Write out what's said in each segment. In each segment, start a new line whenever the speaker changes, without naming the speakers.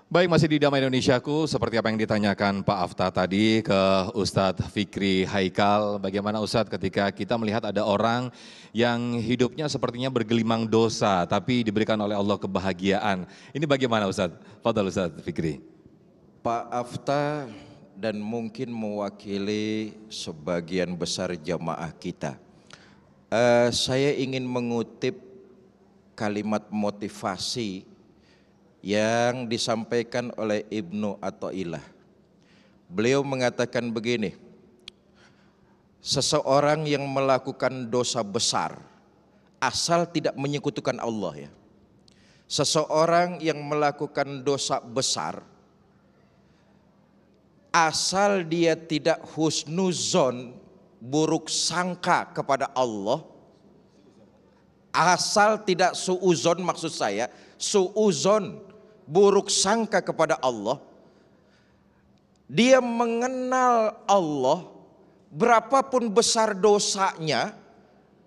Baik, masih di Damai Indonesiaku, seperti apa yang ditanyakan Pak Afta tadi ke Ustadz Fikri Haikal, bagaimana Ustadz ketika kita melihat ada orang yang hidupnya sepertinya bergelimang dosa, tapi diberikan oleh Allah kebahagiaan. Ini bagaimana Ustadz? Fadhal Ustadz Fikri.
Pak Afta dan mungkin mewakili sebagian besar jamaah kita. Saya ingin mengutip kalimat motivasi yang disampaikan oleh Ibnu Athaillah. Beliau mengatakan begini, seseorang yang melakukan dosa besar asal tidak menyekutukan Allah ya. Seseorang yang melakukan dosa besar asal dia tidak husnuzon, buruk sangka kepada Allah, asal tidak suuzon, maksud saya suuzon, buruk sangka kepada Allah, dia mengenal Allah, berapapun besar dosanya,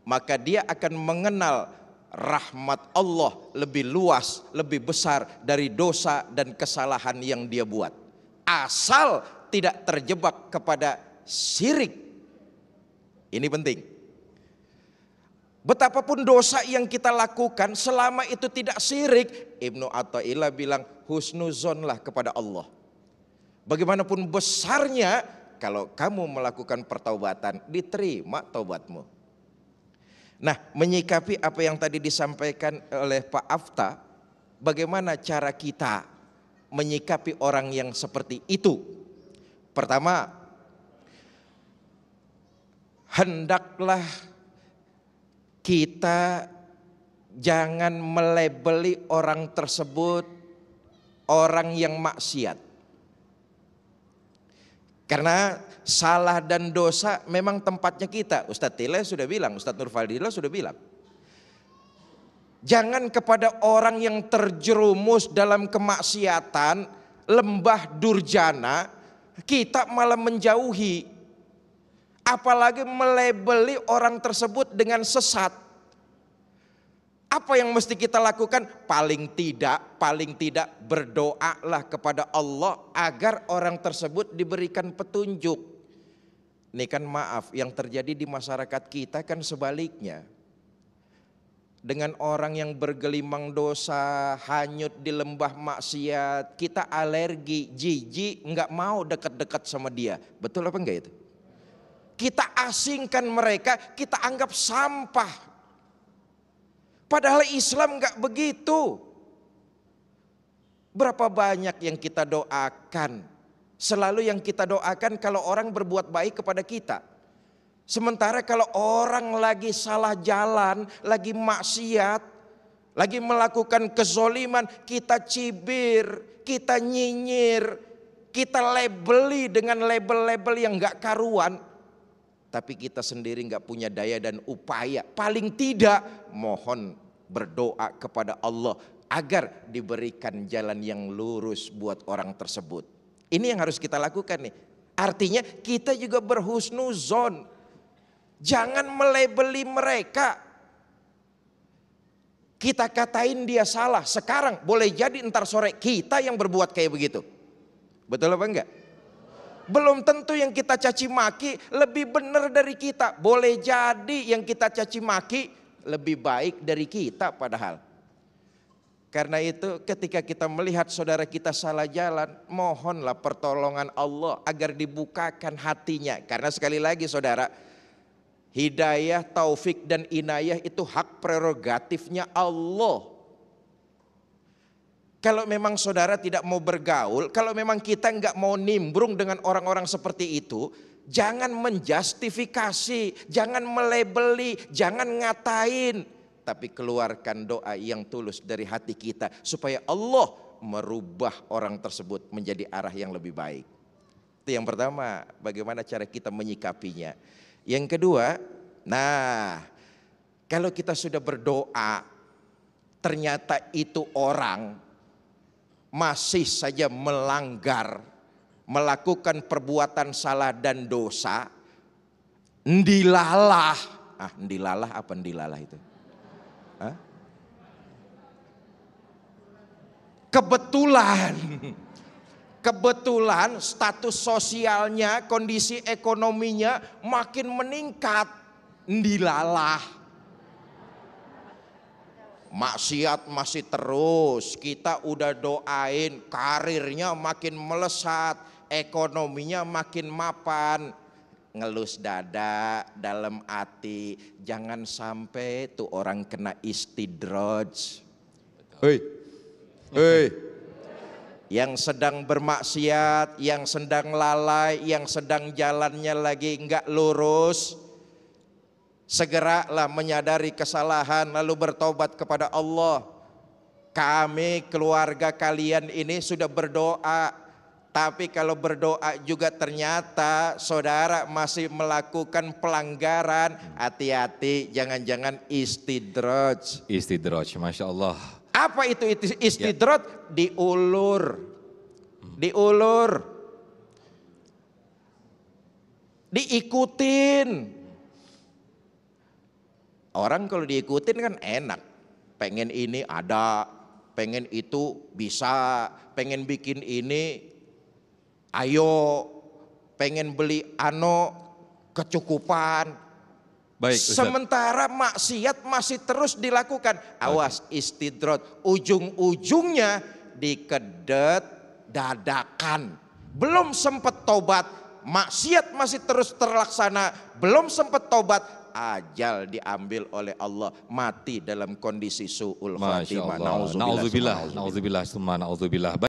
maka dia akan mengenal rahmat Allah lebih luas, lebih besar dari dosa dan kesalahan yang dia buat. Asal tidak terjebak kepada syirik. Ini penting. Betapapun dosa yang kita lakukan, selama itu tidak syirik, Ibnu Athaillah bilang husnuzonlah kepada Allah. Bagaimanapun besarnya, kalau kamu melakukan pertaubatan, diterima taubatmu. Nah, menyikapi apa yang tadi disampaikan oleh Pak Afta, bagaimana cara kita menyikapi orang yang seperti itu? Pertama, hendaklah kita jangan melabeli orang tersebut orang yang maksiat. Karena salah dan dosa memang tempatnya kita. Ustadz Tile sudah bilang, Ustadz Nur Fadila sudah bilang. Jangan kepada orang yang terjerumus dalam kemaksiatan, lembah durjana, kita malah menjauhi. Apalagi melabeli orang tersebut dengan sesat. Apa yang mesti kita lakukan? Paling tidak berdoalah kepada Allah agar orang tersebut diberikan petunjuk. Ini kan maaf, yang terjadi di masyarakat kita kan sebaliknya. Dengan orang yang bergelimang dosa, hanyut di lembah maksiat, kita alergi, jijik, nggak mau dekat-dekat sama dia. Betul apa enggak itu? Kita asingkan mereka, kita anggap sampah. Padahal Islam enggak begitu. Berapa banyak yang kita doakan. Selalu yang kita doakan kalau orang berbuat baik kepada kita. Sementara kalau orang lagi salah jalan, lagi maksiat, lagi melakukan kezoliman, kita cibir, kita nyinyir, kita labeli dengan label-label yang enggak karuan. Tapi kita sendiri nggak punya daya dan upaya. Paling tidak mohon berdoa kepada Allah agar diberikan jalan yang lurus buat orang tersebut. Ini yang harus kita lakukan nih. Artinya kita juga berhusnuzon. Jangan melabeli mereka. Kita katain dia salah sekarang, boleh jadi entar sore kita yang berbuat kayak begitu. Betul apa enggak? Belum tentu yang kita caci maki lebih benar dari kita. Boleh jadi yang kita caci maki lebih baik dari kita padahal. Karena itu ketika kita melihat saudara kita salah jalan, mohonlah pertolongan Allah agar dibukakan hatinya. Karena sekali lagi saudara, hidayah, taufik dan inayah itu hak prerogatifnya Allah. Kalau memang saudara tidak mau bergaul, kalau memang kita nggak mau nimbrung dengan orang-orang seperti itu, jangan menjustifikasi, jangan melabeli, jangan ngatain, tapi keluarkan doa yang tulus dari hati kita supaya Allah merubah orang tersebut menjadi arah yang lebih baik. Itu yang pertama, bagaimana cara kita menyikapinya. Yang kedua, nah kalau kita sudah berdoa, ternyata itu orang masih saja melanggar, melakukan perbuatan salah dan dosa, ndilalah. Ndilalah apa ndilalah itu? Kebetulan status sosialnya, kondisi ekonominya makin meningkat. Ndilalah. Maksiat masih terus, kita udah doain karirnya makin melesat, ekonominya makin mapan. Ngelus dada dalam hati, jangan sampai tuh orang kena istidraj. Hei, yang sedang bermaksiat, yang sedang lalai, yang sedang jalannya lagi enggak lurus, segeralah menyadari kesalahan lalu bertobat kepada Allah. Kami keluarga kalian ini sudah berdoa, tapi kalau berdoa juga ternyata saudara masih melakukan pelanggaran, hati-hati, jangan-jangan istidraj.
Istidraj, Masya Allah.
Apa itu istidraj? Diulur, diikutin. Orang kalau diikutin kan enak, pengen ini ada, pengen itu bisa, pengen bikin ini, ayo, pengen beli kecukupan.
Baik, Ustaz.
Sementara maksiat masih terus dilakukan. Awas istidraj, ujung-ujungnya dikedet dadakan. Belum sempat tobat, maksiat masih terus terlaksana, belum sempat tobat, ajal diambil oleh Allah, mati dalam kondisi su'ul
Masya
khatimah.
Allah. Nauzubillah, nauzubillah, summa nauzubillah.